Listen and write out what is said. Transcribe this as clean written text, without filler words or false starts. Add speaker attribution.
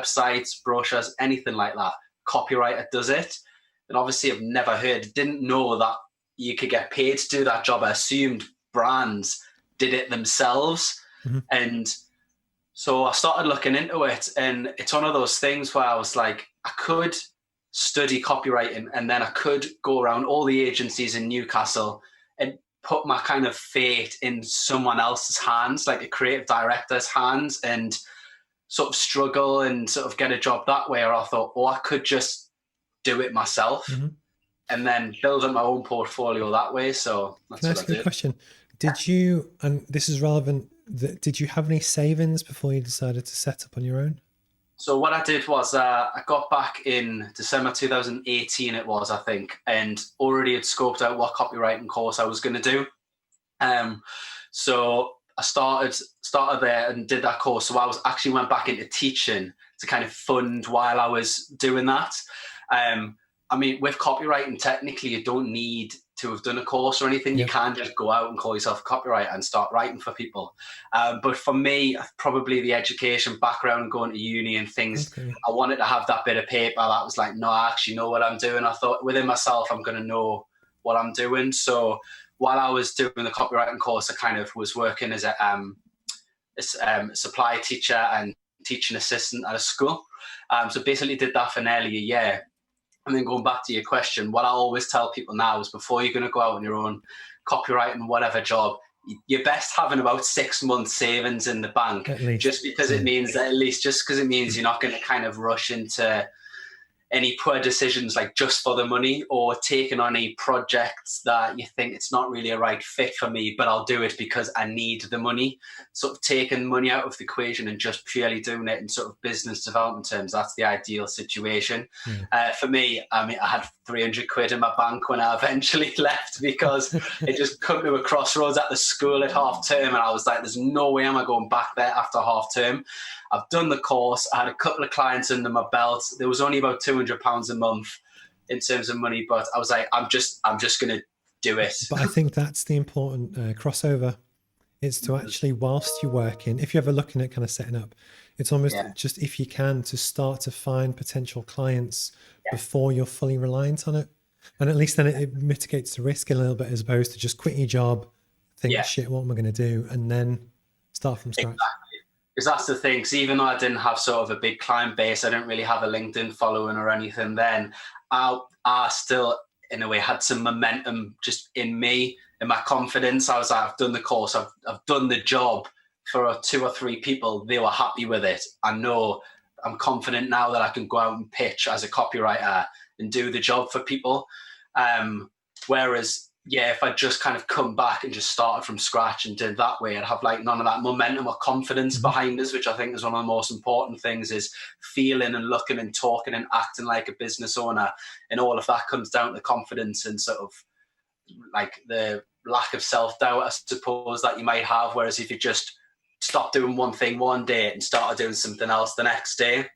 Speaker 1: websites, brochures, anything like that. Copywriter does it. And obviously I've never heard, didn't know that you could get paid to do that job. I assumed brands did it themselves. And so I started looking into it, and it's one of those things where I was like, I could study copywriting and then I could go around all the agencies in Newcastle and put my kind of fate in someone else's hands, like a creative director's hands, and sort of struggle and sort of get a job that way. Or I thought, I could just do it myself and then build up my own portfolio that way. So that's
Speaker 2: Can I
Speaker 1: what I
Speaker 2: ask you
Speaker 1: did.
Speaker 2: a question? Did you, and this is relevant, did you have any savings before you decided to set up on your own?
Speaker 1: So what I did was I got back in December 2018, it was, I think, and already had scoped out what copywriting course I was going to do. So I started there and did that course. So I actually went back into teaching to kind of fund while I was doing that. I mean, with copywriting, technically, you don't need to have done a course or anything. You can just go out and call yourself a copywriter and start writing for people. But for me, probably the education background, going to uni and things, I wanted to have that bit of paper that was like, no, I actually know what I'm doing. I thought within myself, I'm going to know what I'm doing. So while I was doing the copywriting course, I kind of was working as a supply teacher and teaching assistant at a school. So basically did that for nearly a year. And then going back to your question, what I always tell people now is before you're going to go out on your own copywriting, whatever job, you're best having about 6 months savings in the bank, just because it means that it means you're not going to kind of rush into any poor decisions like just for the money, or taking on any projects that you think it's not really a right fit for me, but I'll do it because I need the money. Sort of taking money out of the equation and just purely doing it in sort of business development terms. That's the ideal situation. For me, I mean, I had 300 quid in my bank when I eventually left, because it just come to a crossroads at the school at half term, and I was like, there's no way am I going back there after half term. I've done the course. I had a couple of clients under my belt. There was only about £200 a month in terms of money, but I was like, I'm just going to do it.
Speaker 2: But I think that's the important crossover. It's to actually, whilst you're working, if you're ever looking at kind of setting up, it's almost just, if you can, to start to find potential clients before you're fully reliant on it. And at least then it mitigates the risk a little bit, as opposed to just quitting your job, think, shit, what am I going to do? And then start from scratch.
Speaker 1: Exactly. Because that's the thing. Because even though I didn't have sort of a big client base, I didn't really have a LinkedIn following or anything then, I still, in a way, had some momentum just in me, in my confidence. I was like, I've done the course, I've done the job for 2 or 3 people. They were happy with it. I know I'm confident now that I can go out and pitch as a copywriter and do the job for people. Whereas, if I just kind of come back and just started from scratch and did that way, I'd have like none of that momentum or confidence behind us, which I think is one of the most important things, is feeling and looking and talking and acting like a business owner. And all of that comes down to confidence and sort of like the lack of self-doubt, I suppose, that you might have. Whereas if you just stop doing one thing one day and started doing something else the next day,